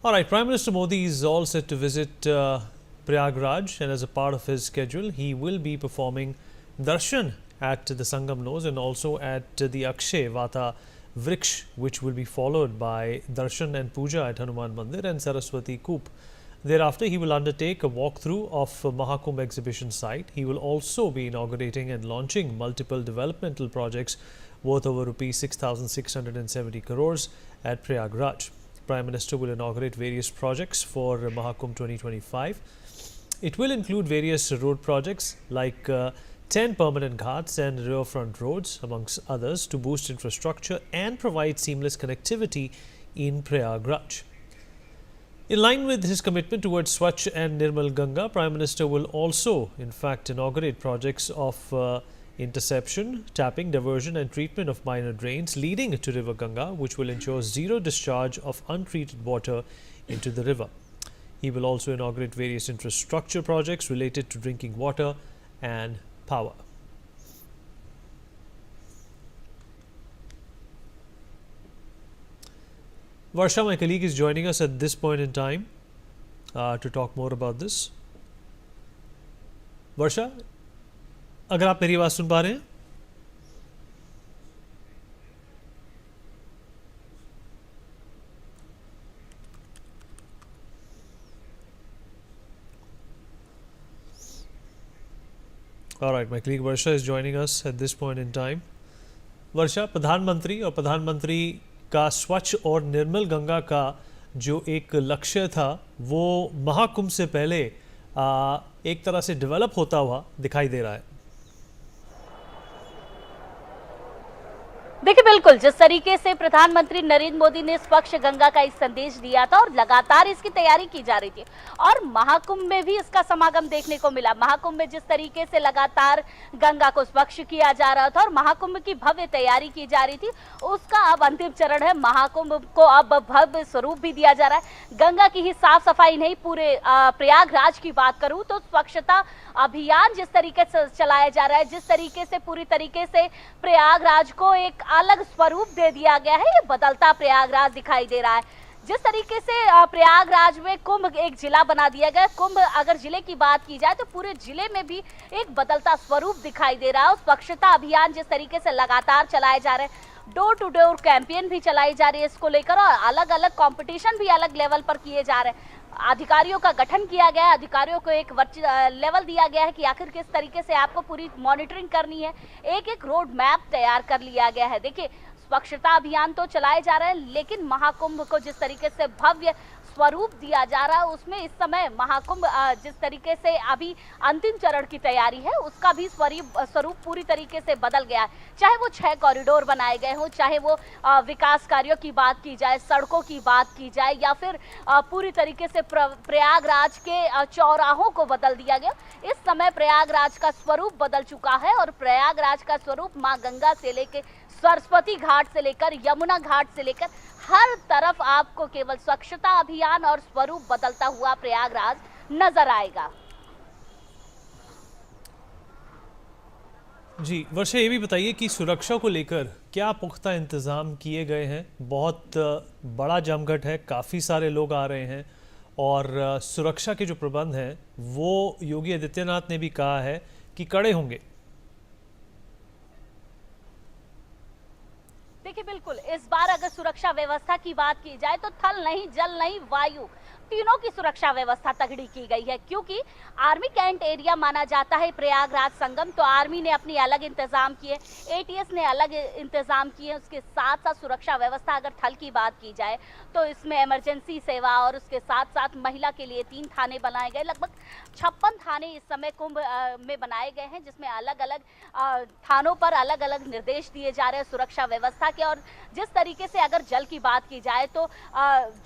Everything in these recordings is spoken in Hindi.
All right, Prime Minister Modi is all set to visit Prayagraj, and as a part of his schedule, he will be performing darshan at the Sangam Nose and also at the Akshay Vata Vriksh, which will be followed by darshan and puja at Hanuman Mandir and Saraswati Koop. Thereafter, he will undertake a walkthrough of Mahakumbh exhibition site. He will also be inaugurating and launching multiple developmental projects worth over rupees 6,670 crores at Prayagraj. Prime Minister will inaugurate various projects for Mahakumbh 2025. It will include various road projects like 10 permanent ghats and riverfront roads, amongst others, to boost infrastructure and provide seamless connectivity in Prayagraj. In line with his commitment towards Swachh and Nirmal Ganga, Prime Minister will also, in fact, inaugurate projects of interception, tapping, diversion and treatment of minor drains leading to River Ganga, which will ensure zero discharge of untreated water into the river. He will also inaugurate various infrastructure projects related to drinking water and power. Varsha, my colleague, is joining us at this point in time to talk more about this. Varsha, अगर आप मेरी आवाज़ सुन पा रहे हैं? All right, my colleague Varsha is joining us at this point in time. वर्षा, प्रधानमंत्री और प्रधानमंत्री का स्वच्छ और निर्मल गंगा का जो एक लक्ष्य था वो महाकुंभ से पहले एक तरह से डेवलप होता हुआ दिखाई दे रहा है। देखिए, बिल्कुल जिस तरीके से प्रधानमंत्री नरेंद्र मोदी ने स्वच्छ गंगा का एक संदेश दिया था और लगातार इसकी तैयारी की जा रही थी और महाकुंभ में भी इसका समागम देखने को मिला। महाकुंभ में जिस तरीके से लगातार गंगा को स्वच्छ किया जा रहा था और महाकुंभ की भव्य तैयारी की जा रही थी, उसका अब अंतिम चरण है। महाकुंभ को अब भव्य स्वरूप भी दिया जा रहा है। गंगा की ही साफ सफाई नहीं, पूरे प्रयागराज की बात करूं तो स्वच्छता अभियान जिस तरीके से चलाया जा रहा है, जिस तरीके से पूरी तरीके से प्रयागराज को एक अलग स्वरूप दे दिया गया है, ये बदलता प्रयागराज दिखाई दे रहा है। जिस तरीके से प्रयागराज में कुंभ एक जिला बना दिया गया, कुंभ अगर जिले की बात की जाए तो पूरे जिले में भी एक बदलता स्वरूप दिखाई दे रहा है। स्वच्छता अभियान जिस तरीके से लगातार चलाए जा रहे हैं, डोर टू डोर कैंपेन भी चलाई जा रही है इसको लेकर और अलग अलग कंपटीशन भी अलग लेवल पर किए जा रहे हैं। अधिकारियों का गठन किया गया है, अधिकारियों को एक लेवल दिया गया है कि आखिर किस तरीके से आपको पूरी मॉनिटरिंग करनी है। एक एक रोड मैप तैयार कर लिया गया है। देखिए, स्वच्छता अभियान तो चलाए जा रहे हैं, लेकिन महाकुंभ को जिस तरीके से भव्य स्वरूप दिया जा रहा है, उसमें इस समय महाकुंभ जिस तरीके से अभी अंतिम चरण की तैयारी है, उसका भी स्वरूप पूरी तरीके से बदल गया है। चाहे वो 6 कॉरिडोर बनाए गए हों, चाहे वो विकास कार्यों की बात की जाए, सड़कों की बात की जाए, या फिर पूरी तरीके से प्रयागराज के चौराहों को बदल दिया गया। इस समय प्रयागराज का स्वरूप बदल चुका है और प्रयागराज का स्वरूप माँ गंगा से लेकर सरस्वती घाट से लेकर यमुना घाट से लेकर हर तरफ आपको केवल स्वच्छता अभियान और स्वरूप बदलता हुआ प्रयागराज नजर आएगा। जी वर्षा, ये भी बताइए कि सुरक्षा को लेकर क्या पुख्ता इंतजाम किए गए हैं? बहुत बड़ा जमघट है, काफ़ी सारे लोग आ रहे हैं और सुरक्षा के जो प्रबंध हैं वो योगी आदित्यनाथ ने भी कहा है कि कड़े होंगे। देखिए, बिल्कुल इस बार अगर सुरक्षा व्यवस्था की बात की जाए तो थल नहीं, जल नहीं, वायु तीनों की सुरक्षा व्यवस्था तगड़ी की गई है, क्योंकि आर्मी कैंट एरिया माना जाता है प्रयागराज संगम। तो आर्मी ने अपनी अलग इंतजाम किए, एटीएस ने अलग इंतजाम किए। उसके साथ साथ सुरक्षा व्यवस्था अगर थल की बात की जाए तो इसमें इमरजेंसी सेवा और उसके साथ साथ महिला के लिए 3 थाने बनाए गए। लगभग 56 थाने इस समय कुंभ में बनाए गए हैं, जिसमें अलग अलग थानों पर अलग अलग निर्देश दिए जा रहे हैं सुरक्षा व्यवस्था के। और जिस तरीके से अगर जल की बात की जाए तो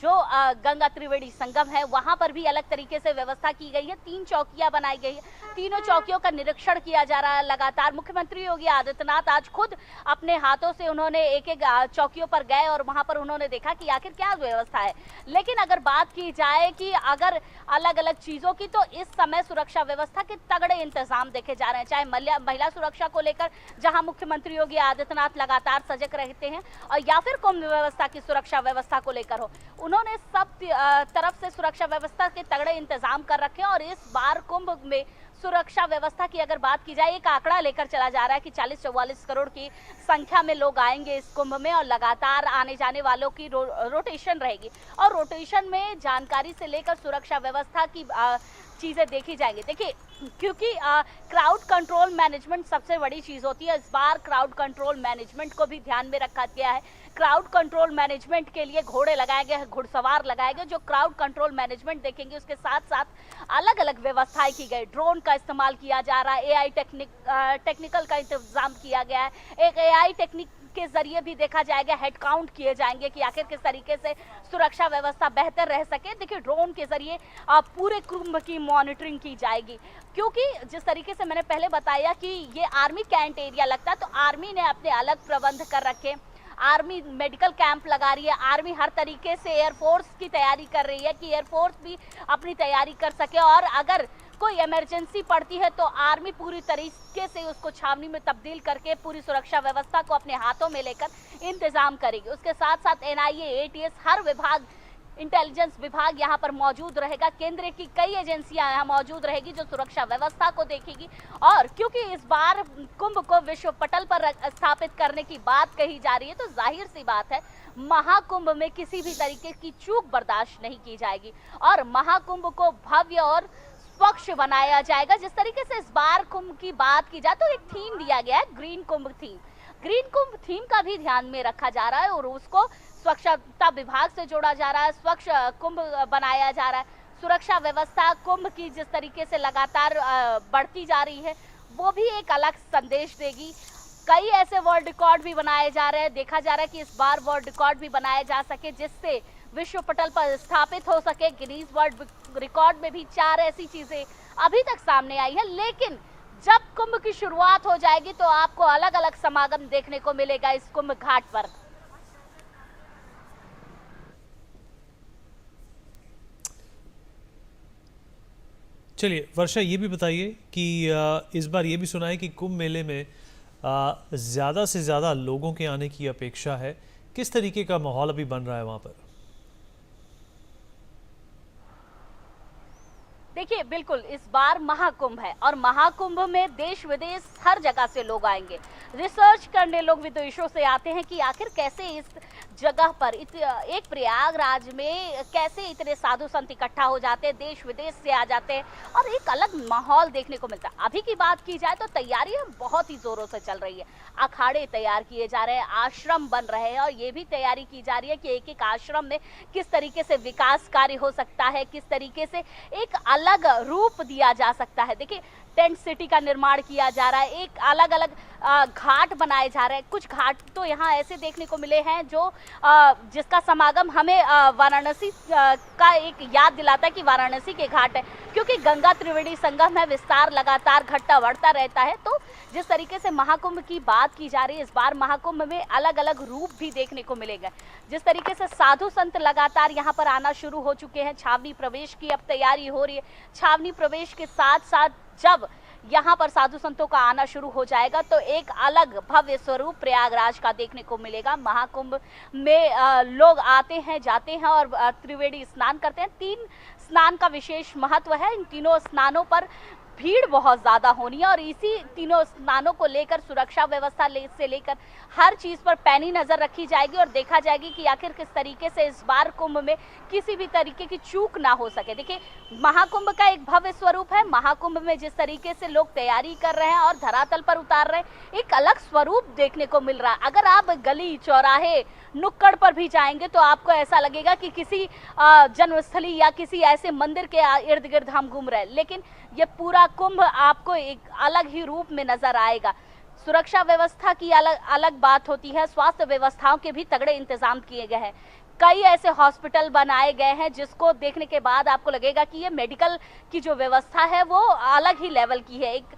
जो गंगा त्रिवेणी संगम संगम है वहां पर भी अलग तरीके से व्यवस्था की गई है। 3 चौकियां बनाई गई है, तीनों चौकियों का निरीक्षण किया जा रहा है लगातार। मुख्यमंत्री योगी आदित्यनाथ आज खुद अपने हाथों से उन्होंने एक-एक चौकियों पर गए और वहां पर उन्होंने देखा कि आखिर क्या व्यवस्था है। लेकिन अगर बात की जाए कि अगर अलग-अलग चीजों की, तो इस समय सुरक्षा व्यवस्था के तगड़े इंतजाम देखे जा रहे हैं, चाहे महिला सुरक्षा को लेकर जहां मुख्यमंत्री योगी आदित्यनाथ लगातार सजग रहते हैं, और या फिर कुंभ व्यवस्था की सुरक्षा व्यवस्था को लेकर हो। उन्होंने सब तरफ से सुरक्षा व्यवस्था के तगड़े इंतजाम कर रखे हैं। और इस बार कुंभ में सुरक्षा व्यवस्था की अगर बात की जाए, एक आंकड़ा लेकर चला जा रहा है कि 40-44 करोड़ की संख्या में लोग आएंगे इस कुंभ में, और लगातार आने जाने वालों की रोटेशन रहेगी। और रोटेशन में जानकारी से लेकर सुरक्षा व्यवस्था की चीजें देखी जाएंगी। देखिए, क्योंकि क्राउड कंट्रोल मैनेजमेंट सबसे बड़ी चीज होती है। इस बार क्राउड कंट्रोल मैनेजमेंट को भी ध्यान में रखा गया है। क्राउड कंट्रोल मैनेजमेंट के लिए घोड़े लगाए गए हैं, घुड़सवार लगाए गए जो क्राउड कंट्रोल मैनेजमेंट देखेंगे। उसके साथ साथ अलग अलग व्यवस्थाएं की गई, ड्रोन का इस्तेमाल किया जा रहा है, एआई टेक्निकल का इंतजाम किया गया है। एक एआई टेक्निक के जरिए भी देखा जाएगा, हेड काउंट किए जाएंगे कि आखिर किस तरीके से सुरक्षा व्यवस्था बेहतर रह सके। देखिए, ड्रोन के जरिए पूरे कुंभ की मॉनिटरिंग की जाएगी, क्योंकि जिस तरीके से मैंने पहले बताया कि ये आर्मी कैंट एरिया लगता है, तो आर्मी ने अपने अलग प्रबंध कर रखे। आर्मी मेडिकल कैंप लगा रही है, आर्मी हर तरीके से एयरफोर्स की तैयारी कर रही है कि एयरफोर्स भी अपनी तैयारी कर सके, और अगर कोई इमरजेंसी पड़ती है तो आर्मी पूरी तरीके से उसको छावनी में तब्दील करके पूरी सुरक्षा व्यवस्था को अपने हाथों में लेकर इंतजाम करेगी। उसके साथ साथ एनआईए, एटीएस, हर विभाग, इंटेलिजेंस विभाग यहाँ पर मौजूद रहेगा। केंद्र की कई एजेंसियां यहाँ मौजूद रहेगी जो सुरक्षा व्यवस्था को देखेगी। और क्योंकि इस बार कुंभ को विश्व पटल पर स्थापित करने की बात कही जा रही है, तो जाहिर सी बात है महाकुंभ में किसी भी तरीके की चूक बर्दाश्त नहीं की जाएगी और महाकुंभ को भव्य और स्वच्छ बनाया जाएगा। जिस तरीके से इस बार कुंभ की बात की जाए तो एक थीम दिया गया है, ग्रीन कुंभ थीम। ग्रीन कुंभ थीम का भी ध्यान में रखा जा रहा है और उसको स्वच्छता विभाग से जोड़ा जा रहा है, स्वच्छ कुंभ बनाया जा रहा है। सुरक्षा व्यवस्था कुंभ की जिस तरीके से लगातार बढ़ती जा रही है, वो भी एक अलग संदेश देगी। कई ऐसे वर्ल्ड रिकॉर्ड भी बनाए जा रहे हैं, देखा जा रहा है कि इस बार वर्ल्ड रिकॉर्ड भी बनाया जा सके जिससे विश्व पटल पर स्थापित हो सके। गिनीज वर्ल्ड रिकॉर्ड में भी 4 ऐसी चीजें अभी तक सामने आई है, लेकिन जब कुंभ की शुरुआत हो जाएगी तो आपको अलग अलग समागम देखने को मिलेगा इस कुंभ घाट पर। चलिए वर्षा, ये भी बताइए कि इस बार ये भी सुना है कि कुंभ मेले में ज़्यादा से ज़्यादा लोगों के आने की अपेक्षा है। किस तरीके का माहौल अभी बन रहा है वहाँ पर? देखिए, बिल्कुल इस बार महाकुंभ है और महाकुंभ में देश विदेश हर जगह से लोग आएंगे। रिसर्च करने लोग विदेशों से आते हैं कि आखिर कैसे इस जगह पर एक प्रयागराज में कैसे इतने साधु संत इकट्ठा हो जाते हैं, देश विदेश से आ जाते हैं और एक अलग माहौल देखने को मिलता है। अभी की बात की जाए तो तैयारियां बहुत ही जोरों से चल रही है। अखाड़े तैयार किए जा रहे हैं, आश्रम बन रहे हैं और ये भी तैयारी की जा रही है कि एक एक आश्रम में किस तरीके से विकास कार्य हो सकता है, किस तरीके से एक अलग रूप दिया जा सकता है। देखिए, टेंट सिटी का निर्माण किया जा रहा है, एक अलग अलग घाट बनाए जा रहे हैं। कुछ घाट तो यहाँ ऐसे देखने को मिले हैं जो जिसका समागम हमें वाराणसी का एक याद दिलाता है कि वाराणसी के घाट है, क्योंकि गंगा त्रिवेणी संगम है, विस्तार लगातार घटता बढ़ता रहता है। तो जिस तरीके से महाकुंभ की बात की जा रही है, इस बार महाकुंभ में अलग अलग रूप भी देखने को मिलेगा। जिस तरीके से साधु संत लगातार यहाँ पर आना शुरू हो चुके हैं, छावनी प्रवेश की अब तैयारी हो रही है। छावनी प्रवेश के साथ साथ जब यहाँ पर साधु संतों का आना शुरू हो जाएगा तो एक अलग भव्य स्वरूप प्रयागराज का देखने को मिलेगा। महाकुंभ में लोग आते हैं, जाते हैं और त्रिवेणी स्नान करते हैं। 3 स्नान का विशेष महत्व है। इन तीनों स्नानों पर भीड़ बहुत ज्यादा होनी है और इसी तीनों स्नानों को लेकर सुरक्षा व्यवस्था से लेकर हर चीज पर पैनी नजर रखी जाएगी और देखा जाएगी कि आखिर किस तरीके से इस बार कुंभ में किसी भी तरीके की चूक ना हो सके। देखिए, महाकुंभ का एक भव्य स्वरूप है। महाकुंभ में जिस तरीके से लोग तैयारी कर रहे हैं और धरातल पर उतार रहे हैं, एक अलग स्वरूप देखने को मिल रहा है। अगर आप गली चौराहे नुक्कड़ पर भी जाएंगे तो आपको ऐसा लगेगा कि किसी जन्मस्थली या किसी ऐसे मंदिर के इर्द गिर्द हम घूम रहे हैं, लेकिन ये पूरा कुंभ आपको एक अलग ही रूप में नजर आएगा। सुरक्षा व्यवस्था की अलग अलग बात होती है, स्वास्थ्य व्यवस्थाओं के भी तगड़े इंतजाम किए गए हैं। कई ऐसे हॉस्पिटल बनाए गए हैं जिसको देखने के बाद आपको लगेगा कि ये मेडिकल की जो व्यवस्था है वो अलग ही लेवल की है। एक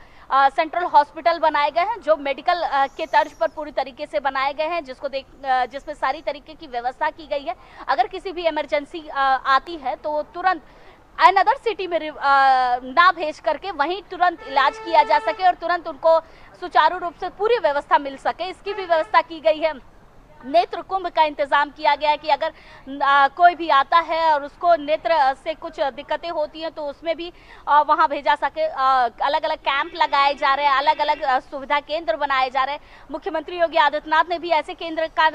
सेंट्रल हॉस्पिटल बनाए गए हैं जो मेडिकल के तर्ज पर पूरी तरीके से बनाए गए हैं, जिसमें सारी तरीके की व्यवस्था की गई है। अगर किसी भी इमरजेंसी आती है तो तुरंत अनदर सिटी में ना भेज करके वहीं तुरंत इलाज किया जा सके और तुरंत उनको सुचारू रूप से पूरी व्यवस्था मिल सके, इसकी भी व्यवस्था की गई है। नेत्र कुंभ का इंतजाम किया गया है कि अगर कोई भी आता है और उसको नेत्र से कुछ दिक्कतें होती हैं तो उसमें भी वहां भेजा सके। अलग अलग कैंप लगाए जा रहे हैं, अलग अलग सुविधा केंद्र बनाए जा रहे हैं। मुख्यमंत्री योगी आदित्यनाथ ने भी ऐसे केंद्र का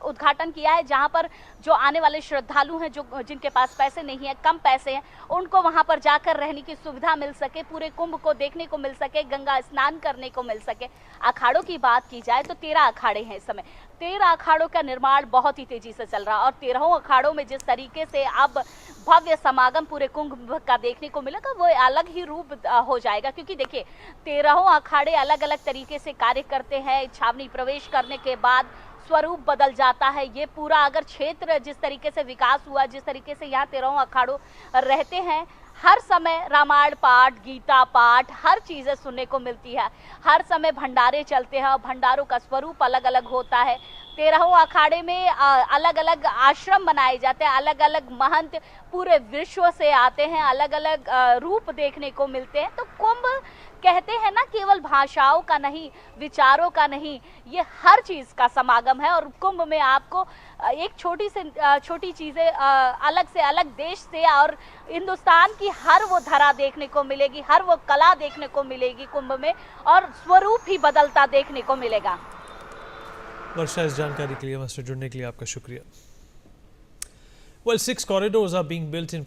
उद्घाटन किया है जहां पर जो आने वाले श्रद्धालु हैं, जो जिनके पास पैसे नहीं है, कम पैसे हैं, उनको वहां पर जाकर रहने की सुविधा मिल सके, पूरे कुंभ को देखने को मिल सके, गंगा स्नान करने को मिल सके। अखाड़ों की बात की जाए तो 13 अखाड़े हैं इस समय। 13 अखाड़ों का निर्माण बहुत ही तेजी से चल रहा है और 13 अखाड़ों में जिस तरीके से अब भव्य समागम पूरे कुंभ का देखने को मिलेगा वो अलग ही रूप हो जाएगा, क्योंकि देखिए 13 अखाड़े अलग अलग तरीके से कार्य करते हैं। छावनी प्रवेश करने के बाद स्वरूप बदल जाता है। ये पूरा अगर क्षेत्र जिस तरीके से विकास हुआ, जिस तरीके से यहाँ 13 अखाड़ों रहते हैं, हर समय रामायण पाठ, गीता पाठ, हर चीज़ें सुनने को मिलती है। हर समय भंडारे चलते हैं और भंडारों का स्वरूप अलग अलग होता है। 13 अखाड़े में अलग अलग आश्रम बनाए जाते हैं, अलग अलग महंत पूरे विश्व से आते हैं, अलग अलग रूप देखने को मिलते हैं। तो कुंभ कहते हैं ना, केवल भाषाओं का नहीं, विचारों का नहीं, ये हर चीज़ का समागम है। और कुंभ में आपको एक छोटी से छोटी चीज़ें अलग से अलग देश से और हिंदुस्तान की हर वो धरा देखने को मिलेगी, हर वो कला देखने को मिलेगी कुंभ में, और स्वरूप ही बदलता देखने को मिलेगा। वर्षा, इस जानकारी के लिए, हमसे जुड़ने के लिए आपका शुक्रिया। Well, 6 corridors are being built in